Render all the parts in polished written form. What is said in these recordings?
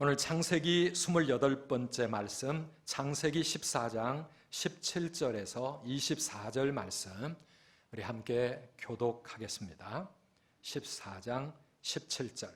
오늘 창세기 28번째 말씀, 창세기 14장 17절에서 24절 말씀 우리 함께 교독하겠습니다. 14장 17절.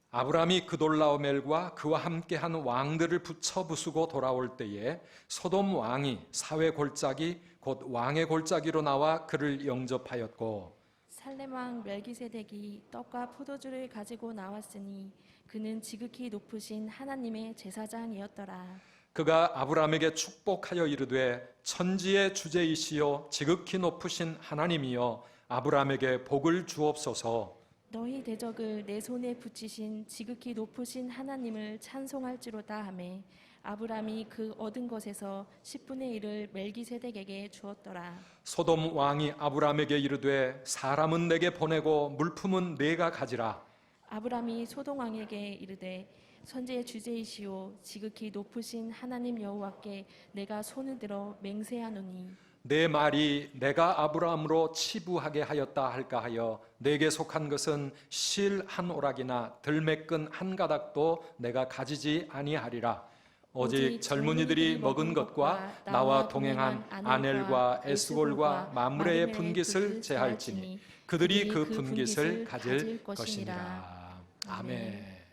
아브라함이 그돌라오멜과 그와 함께한 왕들을 붙여 부수고 돌아올 때에 소돔 왕이 사회 골짜기 곧 왕의 골짜기로 나와 그를 영접하였고, 살렘 왕 멜기세덱이 떡과 포도주를 가지고 나왔으니 그는 지극히 높으신 하나님의 제사장이었더라. 그가 아브라함에게 축복하여 이르되 천지의 주제이시요 지극히 높으신 하나님이여 아브라함에게 복을 주옵소서. 너희 대적을 내 손에 붙이신 지극히 높으신 하나님을 찬송할지로다 하매 아브라함이 그 얻은 것에서 10분의 1을 멜기세덱에게 주었더라. 소돔 왕이 아브라함에게 이르되 사람은 내게 보내고 물품은 내가 가지라. 아브라함이 소돔 왕에게 이르되 천지의 주제이시오 지극히 높으신 하나님 여호와께 내가 손을 들어 맹세하노니 내 말이 내가 아브라함으로 치부하게 하였다 할까 하여 내게 속한 것은 실 한 오락이나 들매끈 한 가닥도 내가 가지지 아니하리라. 오직 젊은이들이 먹은 것과 나와 동행한 아넬과 에스골과 mamre의 분깃을 제할지니 그들이 그 분깃을 가질 것이니라. 아멘.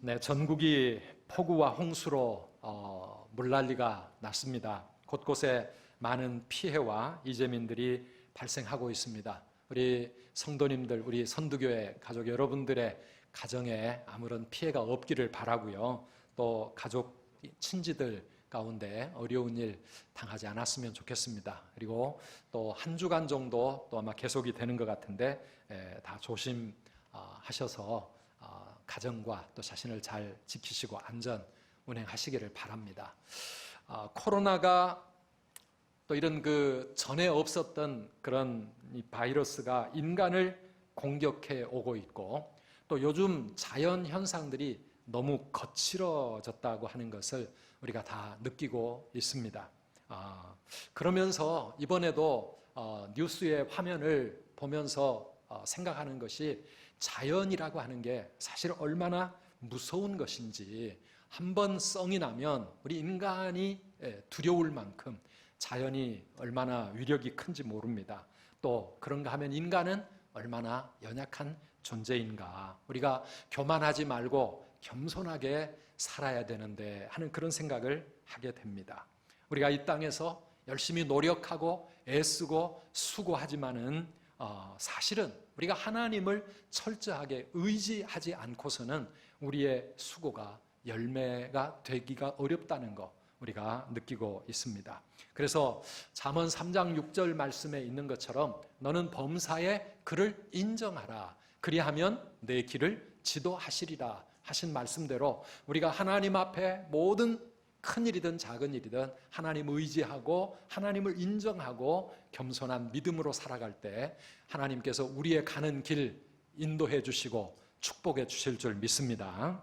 네, 전국이 폭우와 홍수로 물난리가 났습니다. 곳곳에 많은 피해와 이재민들이 발생하고 있습니다. 우리 성도님들, 우리 선두교회 가족 여러분들의 가정에 아무런 피해가 없기를 바라고요. 또 가족, 친지들 가운데 어려운 일 당하지 않았으면 좋겠습니다. 그리고 또 한 주간 정도 또 아마 계속이 되는 것 같은데 다 조심하셔서 가정과 또 자신을 잘 지키시고 안전 운행하시기를 바랍니다. 코로나가 또 이런 그 전에 없었던 그런 이 바이러스가 인간을 공격해 오고 있고 또 요즘 자연 현상들이 너무 거칠어졌다고 하는 것을 우리가 다 느끼고 있습니다. 그러면서 이번에도 뉴스의 화면을 보면서 생각하는 것이 자연이라고 하는 게 사실 얼마나 무서운 것인지 한번 성이 나면 우리 인간이 두려울 만큼 자연이 얼마나 위력이 큰지 모릅니다. 또 그런가 하면 인간은 얼마나 연약한 존재인가. 우리가 교만하지 말고 겸손하게 살아야 되는데 하는 그런 생각을 하게 됩니다. 우리가 이 땅에서 열심히 노력하고 애쓰고 수고하지만은 사실은 우리가 하나님을 철저하게 의지하지 않고서는 우리의 수고가 열매가 되기가 어렵다는 거 우리가 느끼고 있습니다. 그래서 잠언 3장 6절 말씀에 있는 것처럼 너는 범사에 그를 인정하라. 그리하면 내 길을 지도하시리라 하신 말씀대로 우리가 하나님 앞에 모든 큰 일이든 작은 일이든 하나님 의지하고 하나님을 인정하고 겸손한 믿음으로 살아갈 때 하나님께서 우리의 가는 길 인도해 주시고 축복해 주실 줄 믿습니다.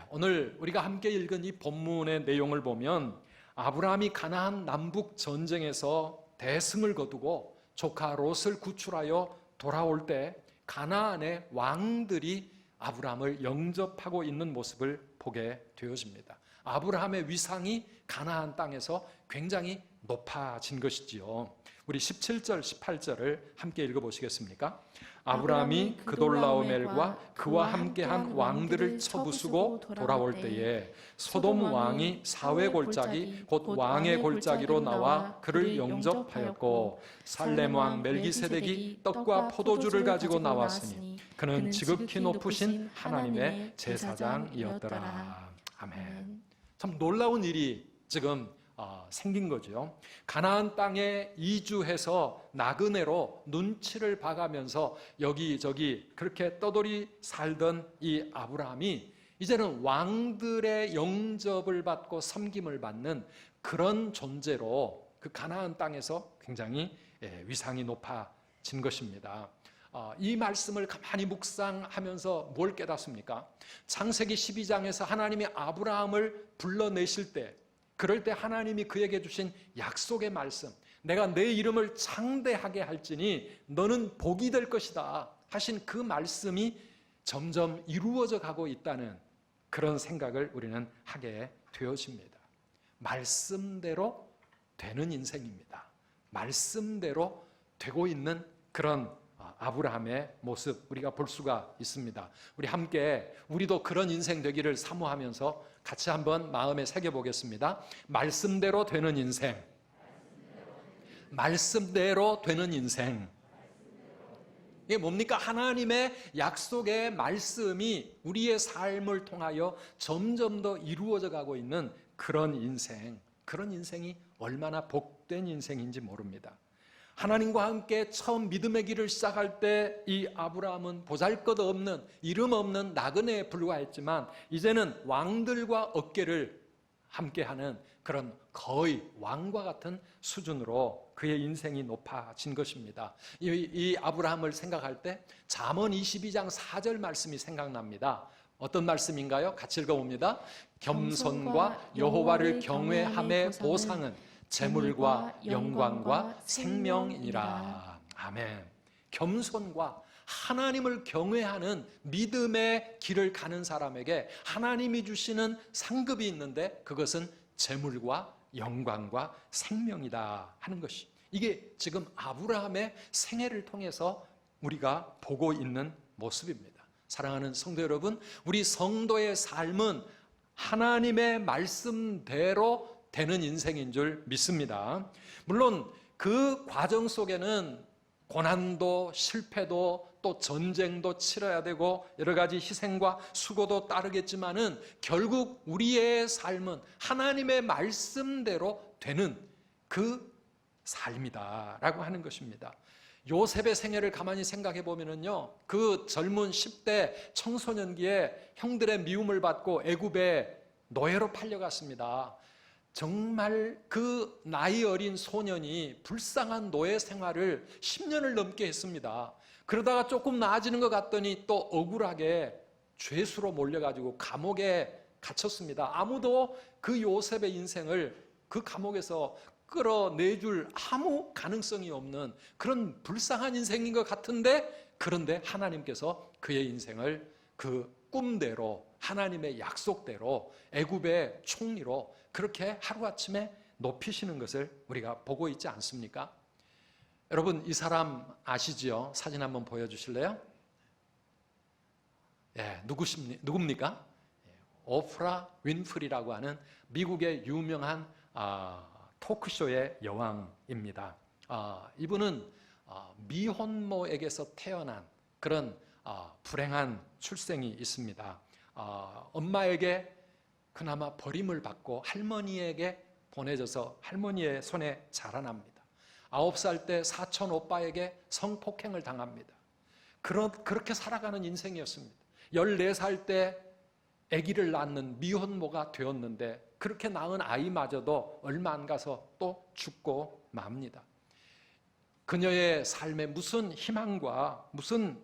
오늘 우리가 함께 읽은 이 본문의 내용을 보면 아브라함이 가나안 남북 전쟁에서 대승을 거두고 조카 롯을 구출하여 돌아올 때 가나안의 왕들이 아브라함을 영접하고 있는 모습을 보게 되어집니다. 아브라함의 위상이 가나안 땅에서 굉장히 높아진 것이지요. 우리 17절, 18절을 함께 읽어보시겠습니까? 아브라함이 그돌라오멜과 그와 함께한 왕들을 쳐부수고 돌아올 때에 소돔 왕이 사회 골짜기 곧 왕의 골짜기로 나와 그를 영접하였고 살렘 왕 멜기세덱이 떡과 포도주를 가지고 나왔으니 그는 지극히 높으신 하나님의 제사장이었더라. 아멘. 참 놀라운 일이 지금 생긴 거죠. 가나안 땅에 이주해서 나그네로 눈치를 봐가면서 여기저기 그렇게 떠돌이 살던 이 아브라함이 이제는 왕들의 영접을 받고 섬김을 받는 그런 존재로 그 가나안 땅에서 굉장히 위상이 높아진 것입니다. 이 말씀을 가만히 묵상하면서 뭘 깨닫습니까? 창세기 12장에서 하나님이 아브라함을 불러내실 때 그럴 때 하나님이 그에게 주신 약속의 말씀, 내가 내 이름을 창대하게 할지니 너는 복이 될 것이다 하신 그 말씀이 점점 이루어져 가고 있다는 그런 생각을 우리는 하게 되어집니다. 말씀대로 되는 인생입니다. 말씀대로 되고 있는 그런 아브라함의 모습 우리가 볼 수가 있습니다. 우리 함께 우리도 그런 인생 되기를 사모하면서 같이 한번 마음에 새겨보겠습니다. 말씀대로 되는 인생, 말씀대로 되는 인생. 이게 뭡니까? 하나님의 약속의 말씀이 우리의 삶을 통하여 점점 더 이루어져 가고 있는 그런 인생, 그런 인생이 얼마나 복된 인생인지 모릅니다. 하나님과 함께 처음 믿음의 길을 시작할 때 이 아브라함은 보잘것없는 이름 없는 나그네에 불과했지만 이제는 왕들과 어깨를 함께하는 그런 거의 왕과 같은 수준으로 그의 인생이 높아진 것입니다. 이 아브라함을 생각할 때 잠언 22장 4절 말씀이 생각납니다. 어떤 말씀인가요? 같이 읽어봅니다. 겸손과 여호와를 경외함의 보상은 재물과 영광과 생명이라. 아멘. 겸손과 하나님을 경외하는 믿음의 길을 가는 사람에게 하나님이 주시는 상급이 있는데 그것은 재물과 영광과 생명이다 하는 것이, 이게 지금 아브라함의 생애를 통해서 우리가 보고 있는 모습입니다. 사랑하는 성도 여러분, 우리 성도의 삶은 하나님의 말씀대로 되는 인생인 줄 믿습니다. 물론 그 과정 속에는 고난도 실패도 또 전쟁도 치러야 되고 여러 가지 희생과 수고도 따르겠지만은 결국 우리의 삶은 하나님의 말씀대로 되는 그 삶이다라고 하는 것입니다. 요셉의 생애를 가만히 생각해 보면은요, 그 젊은 10대 청소년기에 형들의 미움을 받고 애굽에 노예로 팔려갔습니다. 정말 그 나이 어린 소년이 불쌍한 노예 생활을 10년을 넘게 했습니다. 그러다가 조금 나아지는 것 같더니 또 억울하게 죄수로 몰려가지고 감옥에 갇혔습니다. 아무도 그 요셉의 인생을 그 감옥에서 끌어내줄 아무 가능성이 없는 그런 불쌍한 인생인 것 같은데, 그런데 하나님께서 그의 인생을 그 꿈대로 하나님의 약속대로 애굽의 총리로 그렇게 하루아침에 높이시는 것을 우리가 보고 있지 않습니까? 여러분, 이 사람 아시지요? 사진 한번 보여주실래요? 예, 누굽니까? 오프라 윈프리라고 하는 미국의 유명한 토크쇼의 여왕입니다. 이분은 미혼모에게서 태어난 그런 불행한 출생이 있습니다. 엄마에게 그나마 버림을 받고 할머니에게 보내져서 할머니의 손에 자라납니다. 9살 때 사촌 오빠에게 성폭행을 당합니다. 그렇게 살아가는 인생이었습니다. 14살 때 아기를 낳는 미혼모가 되었는데 그렇게 낳은 아이마저도 얼마 안 가서 또 죽고 맙니다. 그녀의 삶에 무슨 희망과 무슨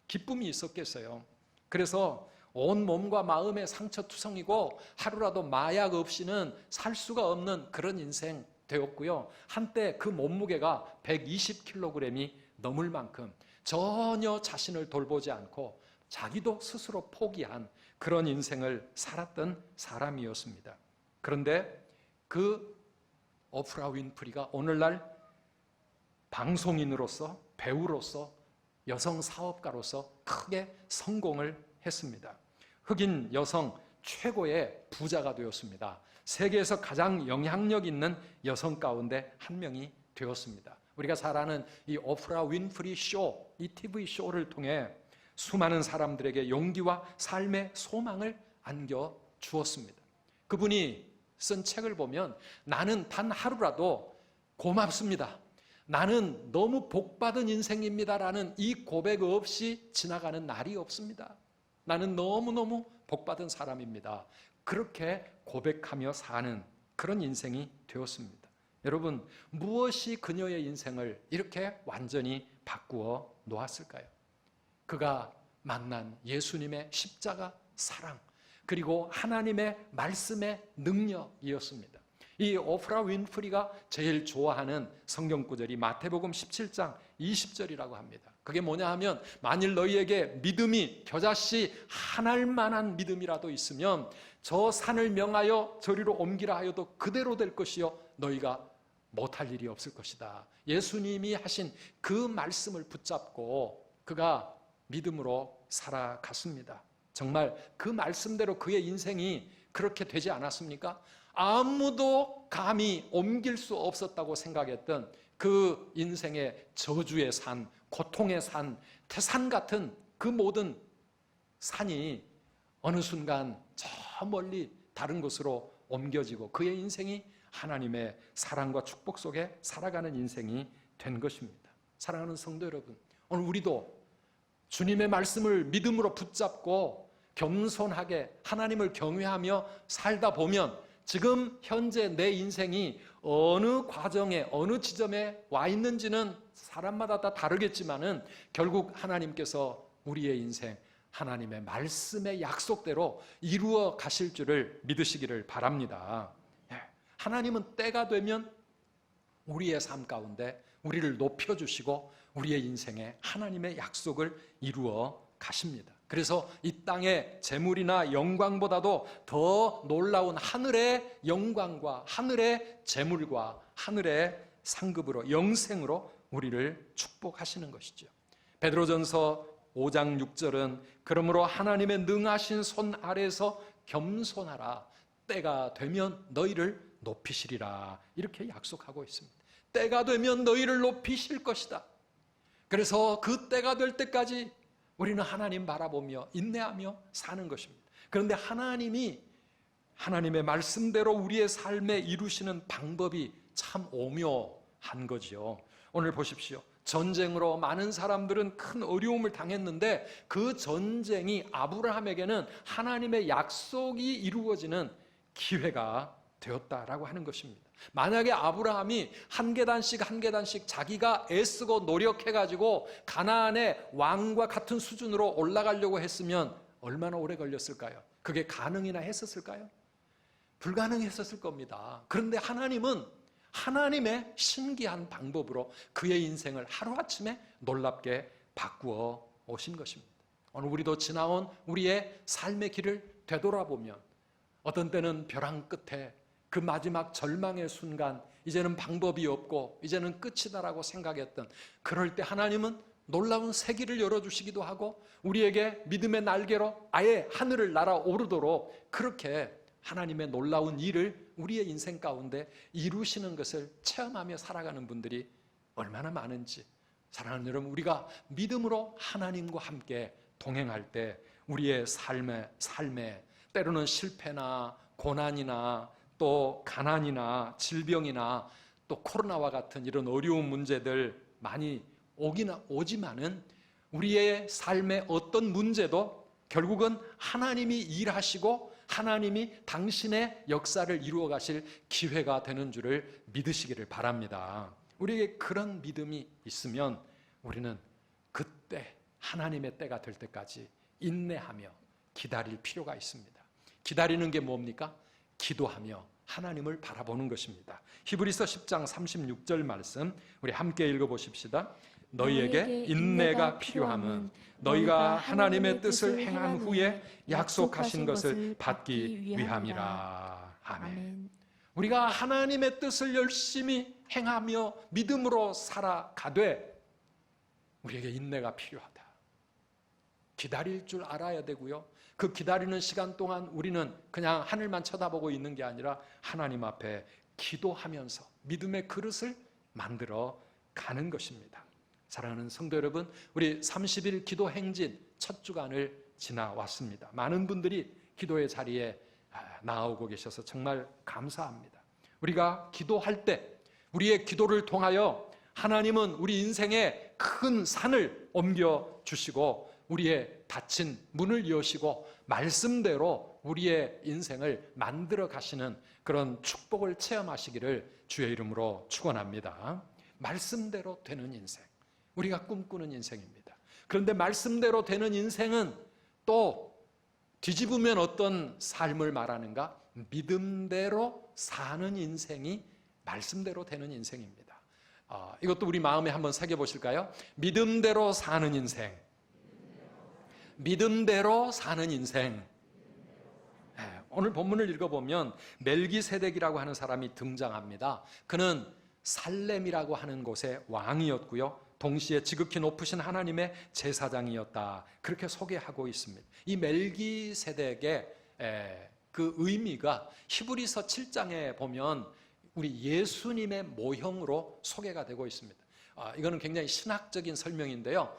기쁨이 있었겠어요. 그래서 온 몸과 마음의 상처투성이고 하루라도 마약 없이는 살 수가 없는 그런 인생 되었고요. 한때 그 몸무게가 120kg이 넘을 만큼 전혀 자신을 돌보지 않고 자기도 스스로 포기한 그런 인생을 살았던 사람이었습니다. 그런데 그 오프라 윈프리가 오늘날 방송인으로서, 배우로서, 여성 사업가로서 크게 성공을 했습니다. 흑인 여성 최고의 부자가 되었습니다. 세계에서 가장 영향력 있는 여성 가운데 한 명이 되었습니다. 우리가 잘 아는 이 오프라 윈프리 쇼, 이 TV 쇼를 통해 수많은 사람들에게 용기와 삶의 소망을 안겨주었습니다. 그분이 쓴 책을 보면 나는 단 하루라도 고맙습니다, 나는 너무 복받은 인생입니다라는 이 고백 없이 지나가는 날이 없습니다. 나는 너무너무 복받은 사람입니다. 그렇게 고백하며 사는 그런 인생이 되었습니다. 여러분, 무엇이 그녀의 인생을 이렇게 완전히 바꾸어 놓았을까요? 그가 만난 예수님의 십자가 사랑, 그리고 하나님의 말씀의 능력이었습니다. 이 오프라 윈프리가 제일 좋아하는 성경 구절이 마태복음 17장 20절이라고 합니다. 그게 뭐냐 하면 만일 너희에게 믿음이 겨자씨 한 알만한 믿음이라도 있으면 저 산을 명하여 저리로 옮기라 하여도 그대로 될 것이요 너희가 못할 일이 없을 것이다. 예수님이 하신 그 말씀을 붙잡고 그가 믿음으로 살아갔습니다. 정말 그 말씀대로 그의 인생이 그렇게 되지 않았습니까? 아무도 감히 옮길 수 없었다고 생각했던 그 인생의 저주의 산, 고통의 산, 태산 같은 그 모든 산이 어느 순간 저 멀리 다른 곳으로 옮겨지고 그의 인생이 하나님의 사랑과 축복 속에 살아가는 인생이 된 것입니다. 사랑하는 성도 여러분, 오늘 우리도 주님의 말씀을 믿음으로 붙잡고 겸손하게 하나님을 경외하며 살다 보면 지금 현재 내 인생이 어느 과정에 어느 지점에 와 있는지는 사람마다 다 다르겠지만은 결국 하나님께서 우리의 인생 하나님의 말씀의 약속대로 이루어 가실 줄을 믿으시기를 바랍니다. 하나님은 때가 되면 우리의 삶 가운데 우리를 높여주시고 우리의 인생에 하나님의 약속을 이루어 가십니다. 그래서 이 땅의 재물이나 영광보다도 더 놀라운 하늘의 영광과 하늘의 재물과 하늘의 상급으로 영생으로 우리를 축복하시는 것이죠. 베드로전서 5장 6절은 그러므로 하나님의 능하신 손 아래에서 겸손하라. 때가 되면 너희를 높이시리라. 이렇게 약속하고 있습니다. 때가 되면 너희를 높이실 것이다. 그래서 그 때가 될 때까지 우리는 하나님 바라보며 인내하며 사는 것입니다. 그런데 하나님이 하나님의 말씀대로 우리의 삶에 이루시는 방법이 참 오묘한 거지요. 오늘 보십시오. 전쟁으로 많은 사람들은 큰 어려움을 당했는데 그 전쟁이 아브라함에게는 하나님의 약속이 이루어지는 기회가 되었다라고 하는 것입니다. 만약에 아브라함이 한 계단씩 자기가 애쓰고 노력해가지고 가나안의 왕과 같은 수준으로 올라가려고 했으면 얼마나 오래 걸렸을까요? 그게 가능이나 했었을까요? 불가능했었을 겁니다. 그런데 하나님은 하나님의 신기한 방법으로 그의 인생을 하루아침에 놀랍게 바꾸어 오신 것입니다. 오늘 우리도 지나온 우리의 삶의 길을 되돌아보면 어떤 때는 벼랑 끝에 그 마지막 절망의 순간 이제는 방법이 없고 이제는 끝이다라고 생각했던 그럴 때 하나님은 놀라운 새 길을 열어주시기도 하고 우리에게 믿음의 날개로 아예 하늘을 날아오르도록 그렇게 하나님의 놀라운 일을 우리의 인생 가운데 이루시는 것을 체험하며 살아가는 분들이 얼마나 많은지 사랑하는 여러분, 우리가 믿음으로 하나님과 함께 동행할 때 우리의 삶에 때로는 실패나 고난이나 또 가난이나 질병이나 또 코로나와 같은 이런 어려운 문제들 많이 오지만은 우리의 삶의 어떤 문제도 결국은 하나님이 일하시고 하나님이 당신의 역사를 이루어 가실 기회가 되는 줄을 믿으시기를 바랍니다. 우리에게 그런 믿음이 있으면 우리는 그때 하나님의 때가 될 때까지 인내하며 기다릴 필요가 있습니다. 기다리는 게 뭡니까? 기도하며 하나님을 바라보는 것입니다. 히브리서 10장 36절 말씀 우리 함께 읽어보십시다. 너희에게 인내가 필요함은 너희가 하나님의 뜻을 행한 후에 약속하신 것을 받기 위함이라. 아멘. 우리가 하나님의 뜻을 열심히 행하며 믿음으로 살아가되 우리에게 인내가 필요하다. 기다릴 줄 알아야 되고요. 그 기다리는 시간 동안 우리는 그냥 하늘만 쳐다보고 있는 게 아니라 하나님 앞에 기도하면서 믿음의 그릇을 만들어 가는 것입니다. 사랑하는 성도 여러분, 우리 30일 기도 행진 첫 주간을 지나왔습니다. 많은 분들이 기도의 자리에 나오고 계셔서 정말 감사합니다. 우리가 기도할 때 우리의 기도를 통하여 하나님은 우리 인생에 큰 산을 옮겨 주시고 우리의 닫힌 문을 여시고 말씀대로 우리의 인생을 만들어 가시는 그런 축복을 체험하시기를 주의 이름으로 축원합니다. 말씀대로 되는 인생, 우리가 꿈꾸는 인생입니다. 그런데 말씀대로 되는 인생은 또 뒤집으면 어떤 삶을 말하는가? 믿음대로 사는 인생이 말씀대로 되는 인생입니다. 이것도 우리 마음에 한번 새겨보실까요? 믿음대로 사는 인생. 믿음대로 사는 인생. 오늘 본문을 읽어보면 멜기세덱이라고 하는 사람이 등장합니다. 그는 살렘이라고 하는 곳의 왕이었고요, 동시에 지극히 높으신 하나님의 제사장이었다, 그렇게 소개하고 있습니다. 이 멜기세덱의 그 의미가 히브리서 7장에 보면 우리 예수님의 모형으로 소개가 되고 있습니다. 이거는 굉장히 신학적인 설명인데요,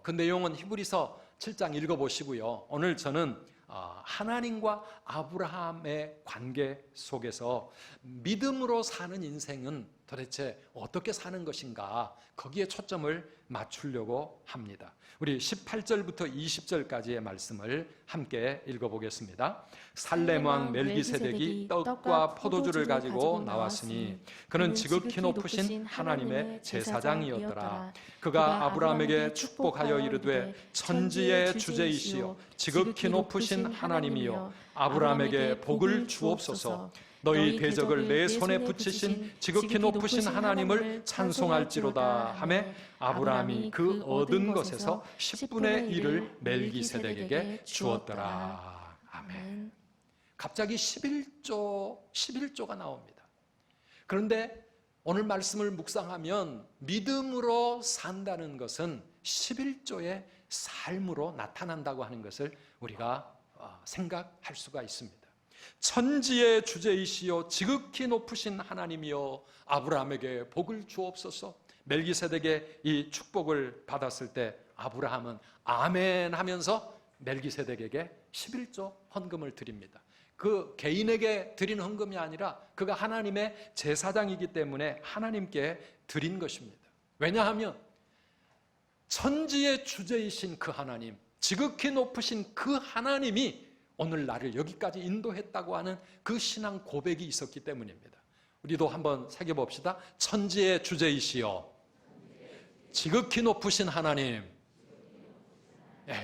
그 내용은 히브리서 7장 읽어보시고요. 오늘 저는 하나님과 아브라함의 관계 속에서 믿음으로 사는 인생은 도대체 어떻게 사는 것인가, 거기에 초점을 맞추려고 합니다. 우리 18절부터 20절까지의 말씀을 함께 읽어보겠습니다. 살렘 왕 멜기세덱이 떡과 포도주를 가지고 나왔으니 그는 지극히 높으신 하나님의 제사장이었더라. 그가 아브라함에게 축복하여 이르되 천지의 주제이시요 지극히 높으신 하나님이여 아브라함에게 복을 주옵소서. 너희 대적을 내 손에 붙이신 지극히 높으신 하나님을 찬송할지로다 하며 아브라함이 그 얻은 것에서 10분의 1을 멜기세덱에게 주었더라. 아멘. 갑자기 11조가 나옵니다. 그런데 오늘 말씀을 묵상하면 믿음으로 산다는 것은 11조의 삶으로 나타난다고 하는 것을 우리가 생각할 수가 있습니다. 천지의 주제이시여 지극히 높으신 하나님이여 아브라함에게 복을 주옵소서. 멜기세덱의 이 축복을 받았을 때 아브라함은 아멘 하면서 멜기세덱에게 11조 헌금을 드립니다. 그 개인에게 드린 헌금이 아니라 그가 하나님의 제사장이기 때문에 하나님께 드린 것입니다. 왜냐하면 천지의 주제이신 그 하나님, 지극히 높으신 그 하나님이 오늘 나를 여기까지 인도했다고 하는 그 신앙 고백이 있었기 때문입니다. 우리도 한번 새겨봅시다. 천지의 주제이시여 지극히 높으신 하나님.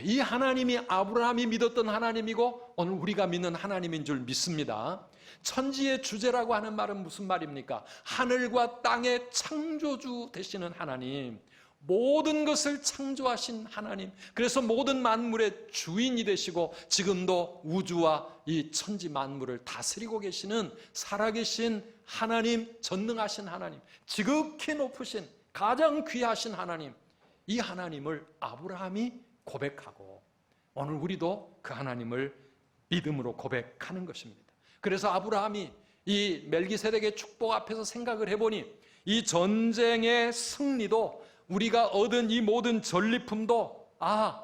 이 하나님이 아브라함이 믿었던 하나님이고 오늘 우리가 믿는 하나님인 줄 믿습니다. 천지의 주제라고 하는 말은 무슨 말입니까? 하늘과 땅의 창조주 되시는 하나님, 모든 것을 창조하신 하나님, 그래서 모든 만물의 주인이 되시고 지금도 우주와 이 천지 만물을 다스리고 계시는 살아계신 하나님, 전능하신 하나님, 지극히 높으신 가장 귀하신 하나님, 이 하나님을 아브라함이 고백하고 오늘 우리도 그 하나님을 믿음으로 고백하는 것입니다. 그래서 아브라함이 이 멜기세덱의 축복 앞에서 생각을 해보니 이 전쟁의 승리도 우리가 얻은 이 모든 전리품도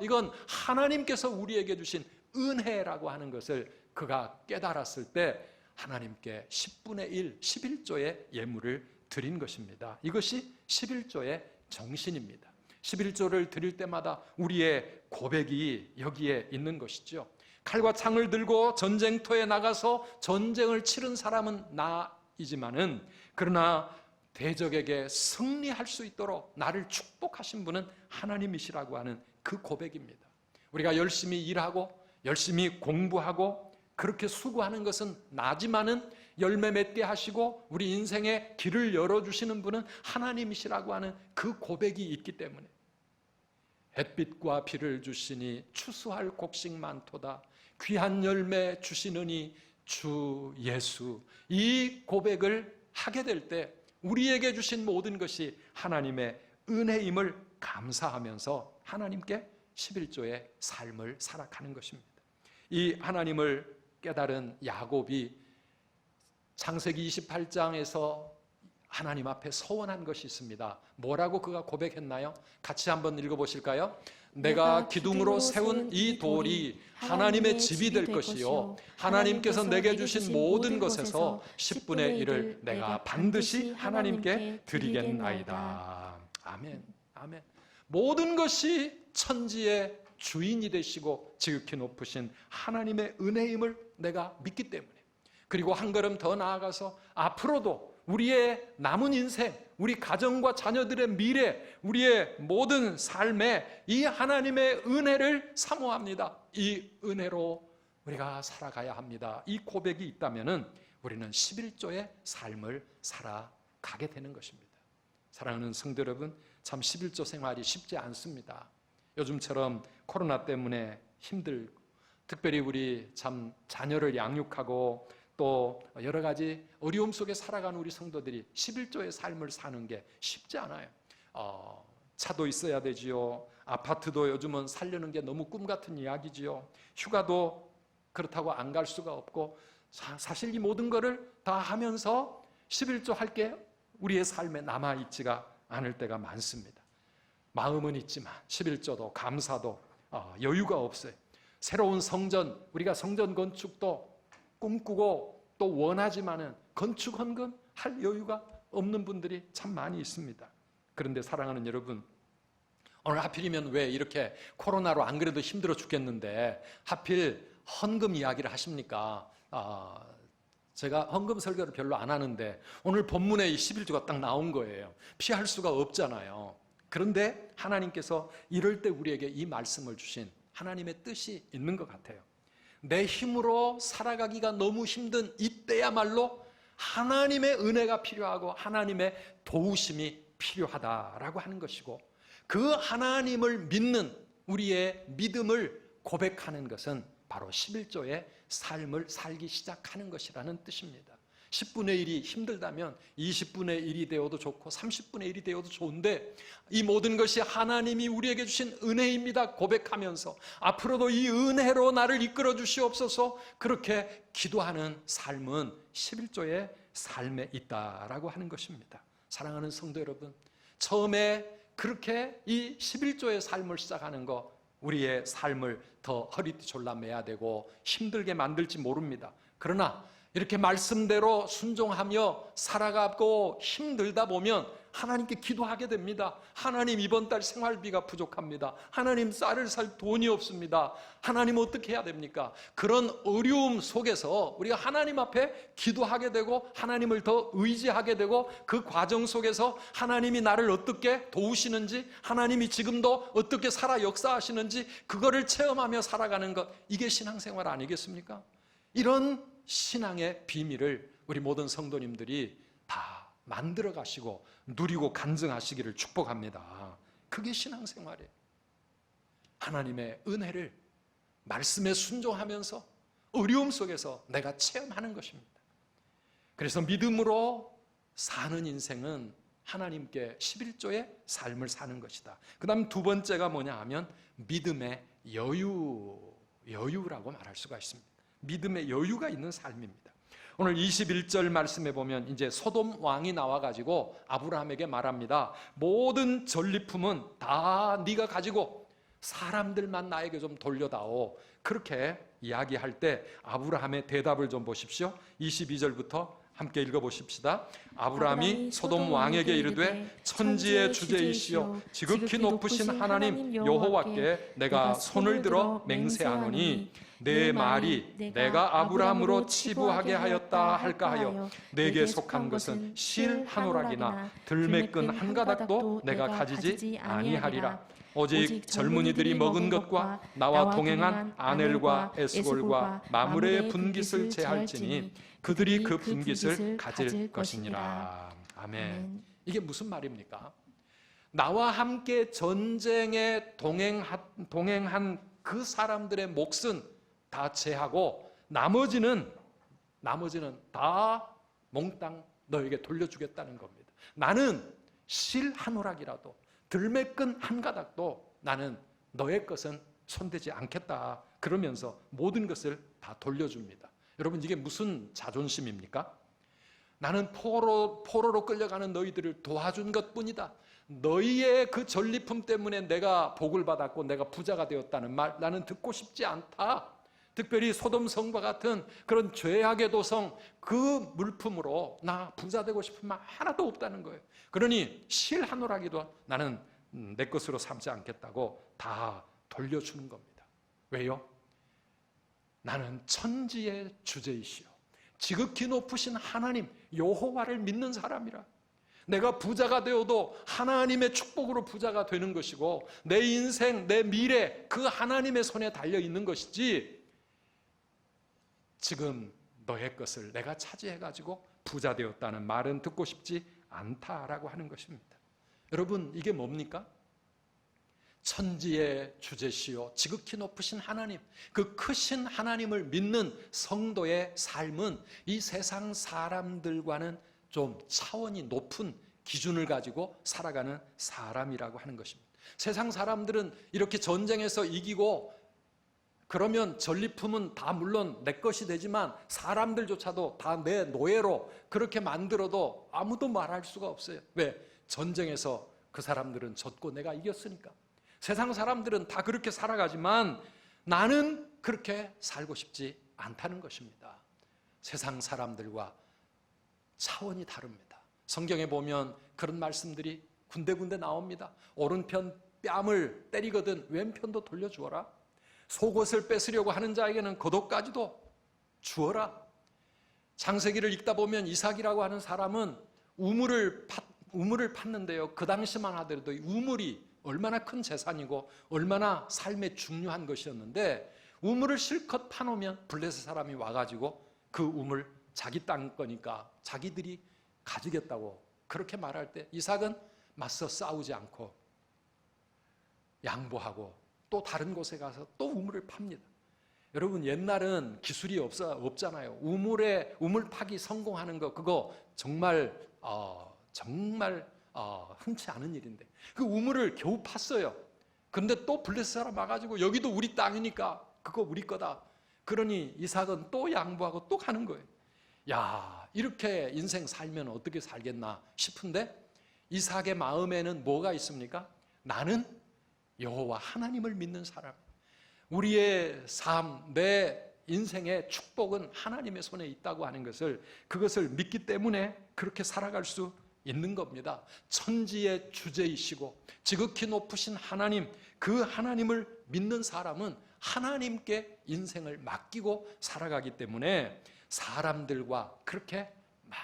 이건 하나님께서 우리에게 주신 은혜라고 하는 것을 그가 깨달았을 때 하나님께 10분의 1, 11조의 예물을 드린 것입니다. 이것이 11조의 정신입니다. 11조를 드릴 때마다 우리의 고백이 여기에 있는 것이죠. 칼과 창을 들고 전쟁터에 나가서 전쟁을 치른 사람은 나이지만은 그러나 대적에게 승리할 수 있도록 나를 축복하신 분은 하나님이시라고 하는 그 고백입니다. 우리가 열심히 일하고 열심히 공부하고 그렇게 수고하는 것은 나지만은 열매 맺게 하시고 우리 인생의 길을 열어주시는 분은 하나님이시라고 하는 그 고백이 있기 때문에 햇빛과 비를 주시니 추수할 곡식 많도다 귀한 열매 주시느니 주 예수, 이 고백을 하게 될 때 우리에게 주신 모든 것이 하나님의 은혜임을 감사하면서 하나님께 11조의 삶을 살아가는 것입니다. 이 하나님을 깨달은 야곱이 창세기 28장에서 하나님 앞에 서원한 것이 있습니다. 뭐라고 그가 고백했나요? 같이 한번 읽어보실까요? 내가 기둥으로 세운 이 돌이 하나님의 집이 될 것이요 하나님께서 내게 주신 모든 것에서 10분의 1을 내가 반드시 하나님께 드리겠나이다. 아멘, 아멘. 모든 것이 천지의 주인이 되시고 지극히 높으신 하나님의 은혜임을 내가 믿기 때문에, 그리고 한 걸음 더 나아가서 앞으로도 우리의 남은 인생, 우리 가정과 자녀들의 미래, 우리의 모든 삶에 이 하나님의 은혜를 사모합니다. 이 은혜로 우리가 살아가야 합니다. 이 고백이 있다면 우리는 11조의 삶을 살아가게 되는 것입니다. 사랑하는 성도 여러분, 참 11조 생활이 쉽지 않습니다. 요즘처럼 코로나 때문에 힘들고, 특별히 우리 참 자녀를 양육하고 또 여러 가지 어려움 속에 살아가는 우리 성도들이 11조의 삶을 사는 게 쉽지 않아요. 차도 있어야 되지요. 아파트도 요즘은 살려는 게 너무 꿈 같은 이야기지요. 휴가도 그렇다고 안 갈 수가 없고, 사실 이 모든 것을 다 하면서 11조 할 게 우리의 삶에 남아있지가 않을 때가 많습니다. 마음은 있지만 11조도 감사도 여유가 없어요. 새로운 성전, 우리가 성전 건축도 꿈꾸고 또 원하지만은 건축 헌금 할 여유가 없는 분들이 참 많이 있습니다. 그런데 사랑하는 여러분, 오늘 하필이면 왜 이렇게 코로나로 안 그래도 힘들어 죽겠는데 하필 헌금 이야기를 하십니까? 제가 헌금 설교를 별로 안 하는데 오늘 본문에 이 11조가 딱 나온 거예요. 피할 수가 없잖아요. 그런데 하나님께서 이럴 때 우리에게 이 말씀을 주신 하나님의 뜻이 있는 것 같아요. 내 힘으로 살아가기가 너무 힘든 이때야말로 하나님의 은혜가 필요하고 하나님의 도우심이 필요하다라고 하는 것이고, 그 하나님을 믿는 우리의 믿음을 고백하는 것은 바로 11조의 삶을 살기 시작하는 것이라는 뜻입니다. 10분의 1이 힘들다면 20분의 1이 되어도 좋고 30분의 1이 되어도 좋은데, 이 모든 것이 하나님이 우리에게 주신 은혜입니다 고백하면서 앞으로도 이 은혜로 나를 이끌어 주시옵소서, 그렇게 기도하는 삶은 11조의 삶에 있다라고 하는 것입니다. 사랑하는 성도 여러분, 처음에 그렇게 이 11조의 삶을 시작하는 거, 우리의 삶을 더 허리띠 졸라매야 되고 힘들게 만들지 모릅니다. 그러나 이렇게 말씀대로 순종하며 살아가고 힘들다 보면 하나님께 기도하게 됩니다. 하나님, 이번 달 생활비가 부족합니다. 하나님, 쌀을 살 돈이 없습니다. 하나님, 어떻게 해야 됩니까? 그런 어려움 속에서 우리가 하나님 앞에 기도하게 되고 하나님을 더 의지하게 되고, 그 과정 속에서 하나님이 나를 어떻게 도우시는지, 하나님이 지금도 어떻게 살아 역사하시는지 그거를 체험하며 살아가는 것, 이게 신앙생활 아니겠습니까? 이런 신앙의 비밀을 우리 모든 성도님들이 다 만들어 가시고 누리고 간증하시기를 축복합니다. 그게 신앙생활이에요. 하나님의 은혜를 말씀에 순종하면서 어려움 속에서 내가 체험하는 것입니다. 그래서 믿음으로 사는 인생은 하나님께 11조의 삶을 사는 것이다. 그 다음 두 번째가 뭐냐 하면 믿음의 여유라고 말할 수가 있습니다. 믿음의 여유가 있는 삶입니다. 오늘 21절 말씀에 보면 이제 소돔 왕이 나와가지고 아브라함에게 말합니다. 모든 전리품은 다 네가 가지고 사람들만 나에게 좀 돌려다오. 그렇게 이야기할 때 아브라함의 대답을 좀 보십시오. 22절부터 함께 읽어보십시다. 아브라함이 소돔 왕에게 이르되 천지의 주제이시여 지극히 높으신 하나님 여호와께 내가 손을 들어 맹세하노니 내 말이 내가 아브라함으로 치부하게 하였다 할까 하여 내게 속한 것은 실 한 오락이나 들매끈 한 가닥도 내가 가지지 아니하리라. 오직 젊은이들이 먹은 것과 나와 동행한 아넬과 에스골과 마므레의 분깃을 제할지니 그들이 그 분깃을 가질 것이니라. 아멘. 이게 무슨 말입니까? 나와 함께 전쟁에 동행한 그 사람들의 몫은 다 제하고 나머지는 다 몽땅 너에게 돌려주겠다는 겁니다. 나는 실 한 오락이라도 들매끈 한 가닥도 나는 너의 것은 손대지 않겠다 그러면서 모든 것을 다 돌려줍니다. 여러분, 이게 무슨 자존심입니까? 나는 포로로 끌려가는 너희들을 도와준 것뿐이다. 너희의 그 전리품 때문에 내가 복을 받았고 내가 부자가 되었다는 말 나는 듣고 싶지 않다. 특별히 소돔성과 같은 그런 죄악의 도성, 그 물품으로 나 부자 되고 싶은 말 하나도 없다는 거예요. 그러니 실 한 오락이도 나는 내 것으로 삼지 않겠다고 다 돌려주는 겁니다. 왜요? 나는 천지의 주제이시오 지극히 높으신 하나님 여호와를 믿는 사람이라. 내가 부자가 되어도 하나님의 축복으로 부자가 되는 것이고 내 인생, 내 미래 그 하나님의 손에 달려 있는 것이지, 지금 너의 것을 내가 차지해가지고 부자 되었다는 말은 듣고 싶지 않다라고 하는 것입니다. 여러분, 이게 뭡니까? 천지의 주제시요 지극히 높으신 하나님, 그 크신 하나님을 믿는 성도의 삶은 이 세상 사람들과는 좀 차원이 높은 기준을 가지고 살아가는 사람이라고 하는 것입니다. 세상 사람들은 이렇게 전쟁에서 이기고 그러면 전리품은 다 물론 내 것이 되지만 사람들조차도 다 내 노예로 그렇게 만들어도 아무도 말할 수가 없어요. 왜? 전쟁에서 그 사람들은 졌고 내가 이겼으니까. 세상 사람들은 다 그렇게 살아가지만 나는 그렇게 살고 싶지 않다는 것입니다. 세상 사람들과 차원이 다릅니다. 성경에 보면 그런 말씀들이 군데군데 나옵니다. 오른편 뺨을 때리거든 왼편도 돌려주어라. 속옷을 뺏으려고 하는 자에게는 겉옷까지도 주어라. 창세기를 읽다 보면 이삭이라고 하는 사람은 우물을 팠는데요. 그 당시만 하더라도 우물이 얼마나 큰 재산이고 얼마나 삶에 중요한 것이었는데 우물을 실컷 파놓으면 블레셋 사람이 와가지고 그 우물 자기 땅 거니까 자기들이 가지겠다고 그렇게 말할 때 이삭은 맞서 싸우지 않고 양보하고 또 다른 곳에 가서 또 우물을 팝니다. 여러분, 옛날은 기술이 없잖아요. 우물 파기 성공하는 거 그거 정말 흔치 않은 일인데 그 우물을 겨우 팠어요. 그런데 또 블레셋 사람 와가지고 여기도 우리 땅이니까 그거 우리 거다. 그러니 이삭은 또 양보하고 또 가는 거예요. 야, 이렇게 인생 살면 어떻게 살겠나 싶은데 이삭의 마음에는 뭐가 있습니까? 나는 여호와 하나님을 믿는 사람. 우리의 삶, 내 인생의 축복은 하나님의 손에 있다고 하는 것을 그것을 믿기 때문에 그렇게 살아갈 수 있는 겁니다. 천지의 주제이시고 지극히 높으신 하나님, 그 하나님을 믿는 사람은 하나님께 인생을 맡기고 살아가기 때문에 사람들과 그렇게 막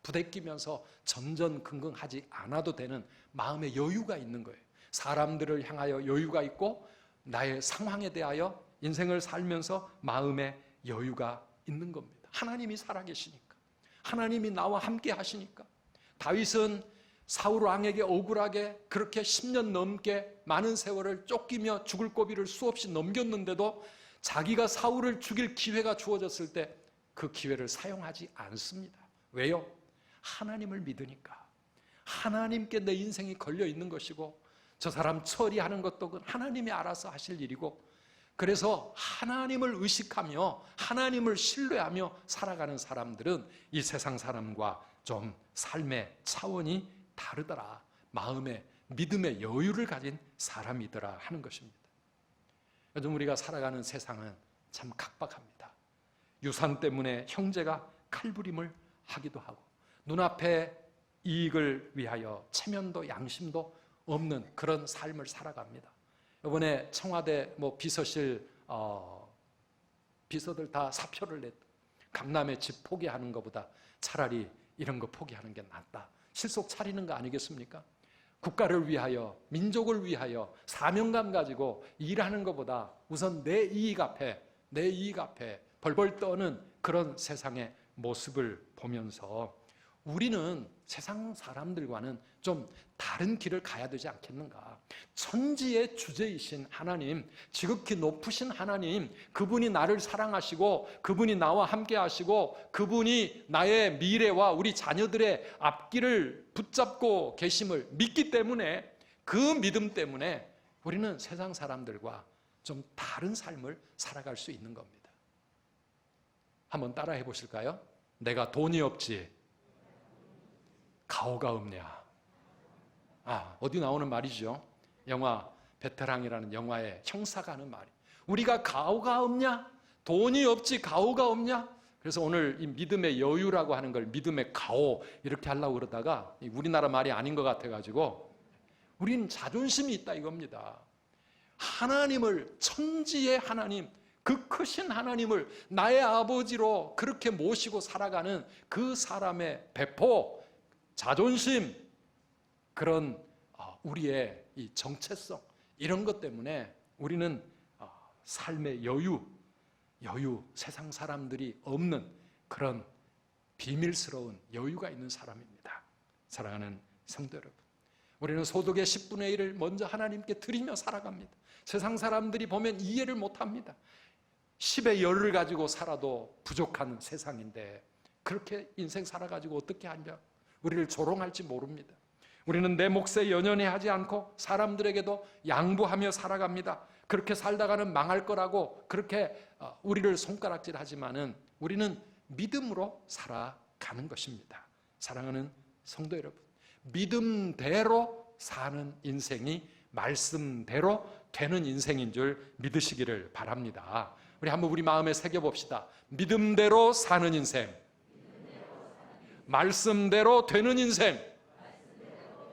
부대끼면서 전전긍긍하지 않아도 되는 마음의 여유가 있는 거예요. 사람들을 향하여 여유가 있고 나의 상황에 대하여 인생을 살면서 마음의 여유가 있는 겁니다. 하나님이 살아계시니까, 하나님이 나와 함께 하시니까. 다윗은 사울 왕에게 억울하게 그렇게 10년 넘게 많은 세월을 쫓기며 죽을 고비를 수없이 넘겼는데도 자기가 사울을 죽일 기회가 주어졌을 때 그 기회를 사용하지 않습니다. 왜요? 하나님을 믿으니까. 하나님께 내 인생이 걸려 있는 것이고 저 사람 처리하는 것도 하나님이 알아서 하실 일이고 그래서 하나님을 의식하며 하나님을 신뢰하며 살아가는 사람들은 이 세상 사람과 좀 삶의 차원이 다르더라. 마음의 믿음의 여유를 가진 사람이더라 하는 것입니다. 요즘 우리가 살아가는 세상은 참 각박합니다. 유산 때문에 형제가 칼부림을 하기도 하고 눈앞에 이익을 위하여 체면도 양심도 없는 그런 삶을 살아갑니다. 이번에 청와대 비서실 비서들 다 사표를 냈다. 강남의 집 포기하는 것보다 차라리 이런 거 포기하는 게 낫다. 실속 차리는 거 아니겠습니까? 국가를 위하여, 민족을 위하여 사명감 가지고 일하는 것보다 우선 내 이익 앞에 벌벌 떠는 그런 세상의 모습을 보면서 우리는 세상 사람들과는 좀 다른 길을 가야 되지 않겠는가. 천지의 주제이신 하나님, 지극히 높으신 하나님, 그분이 나를 사랑하시고 그분이 나와 함께 하시고 그분이 나의 미래와 우리 자녀들의 앞길을 붙잡고 계심을 믿기 때문에 그 믿음 때문에 우리는 세상 사람들과 좀 다른 삶을 살아갈 수 있는 겁니다. 한번 따라해 보실까요? 내가 돈이 없지 가오가 없냐. 어디 나오는 말이죠. 영화 베테랑이라는 영화의 형사가 하는 말이 우리가 가오가 없냐? 돈이 없지 가오가 없냐? 그래서 오늘 이 믿음의 여유라고 하는 걸 믿음의 가오 이렇게 하려고 그러다가 우리나라 말이 아닌 것 같아가지고 우리는 자존심이 있다 이겁니다. 하나님을 천지의 하나님 그 크신 하나님을 나의 아버지로 그렇게 모시고 살아가는 그 사람의 배포 자존심 그런 우리의 이 정체성 이런 것 때문에 우리는 삶의 여유 여유, 세상 사람들이 없는 그런 비밀스러운 여유가 있는 사람입니다. 사랑하는 성도 여러분, 우리는 소득의 10분의 1을 먼저 하나님께 드리며 살아갑니다. 세상 사람들이 보면 이해를 못합니다. 10의 열을 가지고 살아도 부족한 세상인데 그렇게 인생 살아가지고 어떻게 하냐, 우리를 조롱할지 모릅니다. 우리는 내 몫에 연연해 하지 않고 사람들에게도 양보하며 살아갑니다. 그렇게 살다가는 망할 거라고 그렇게 우리를 손가락질하지만은 우리는 믿음으로 살아가는 것입니다. 사랑하는 성도 여러분, 믿음대로 사는 인생이 말씀대로 되는 인생인 줄 믿으시기를 바랍니다. 우리 한번 우리 마음에 새겨봅시다. 믿음대로 사는 인생, 말씀대로 되는 인생.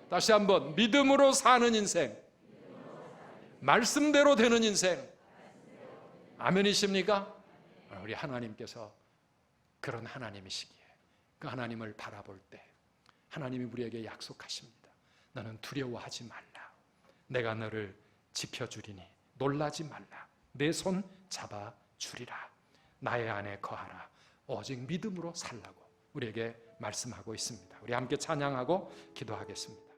다시 한번, 믿음으로 사는 인생, 말씀대로 되는 인생. 아멘이십니까? 우리 하나님께서 그런 하나님이시기에 그 하나님을 바라볼 때 하나님이 우리에게 약속하십니다. 너는 두려워하지 말라. 내가 너를 지켜주리니 놀라지 말라. 내 손 잡아주리라. 나의 안에 거하라. 오직 믿음으로 살라고 우리에게 말씀하고 있습니다. 우리 함께 찬양하고 기도하겠습니다.